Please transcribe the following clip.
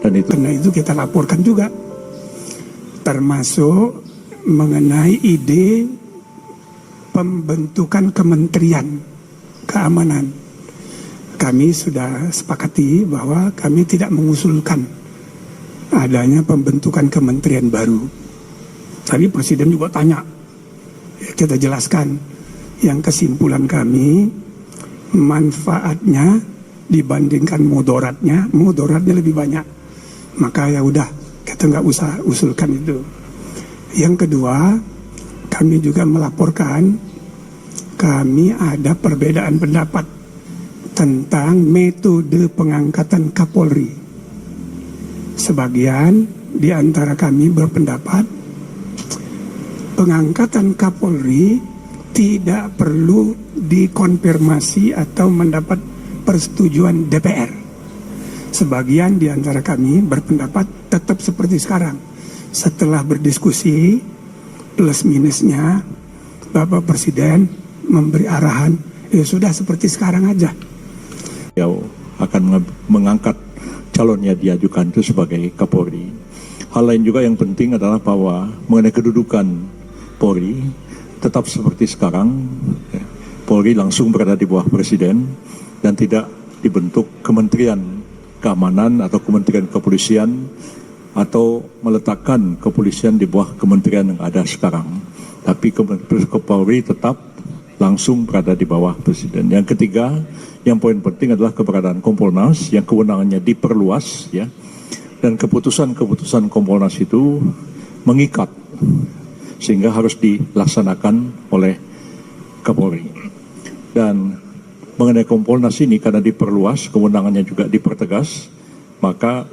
Dan itu Karena itu kita laporkan juga, termasuk mengenai ide pembentukan Kementerian Keamanan. Kami sudah sepakati bahwa kami tidak mengusulkan adanya pembentukan kementerian baru. Tadi Presiden juga tanya, kita jelaskan. Yang kesimpulan kami, manfaatnya dibandingkan mudaratnya lebih banyak. Maka ya udah, kita nggak usah usulkan itu. Yang kedua, kami juga melaporkan kami ada perbedaan pendapat tentang metode pengangkatan Kapolri. Sebagian di antara kami berpendapat pengangkatan Kapolri tidak perlu dikonfirmasi atau mendapat persetujuan DPR. Sebagian di antara kami berpendapat tetap seperti sekarang. Setelah berdiskusi, plus minusnya, Bapak Presiden memberi arahan, ya sudah seperti sekarang aja. beliau akan mengangkat calonnya diajukan itu sebagai Kapolri. Hal lain juga yang penting adalah bahwa mengenai kedudukan Polri tetap seperti sekarang. Polri langsung berada di bawah Presiden dan tidak dibentuk Kementerian Keamanan atau Kementerian Kepolisian atau meletakkan kepolisian di bawah kementerian yang ada sekarang. Tapi Polri tetap langsung berada di bawah Presiden. Yang ketiga, yang poin penting adalah keberadaan Kompolnas yang kewenangannya diperluas, ya, dan keputusan-keputusan Kompolnas itu mengikat sehingga harus dilaksanakan oleh Kapolri. Dan mengenai Kompolnas ini karena diperluas, kewenangannya juga dipertegas, maka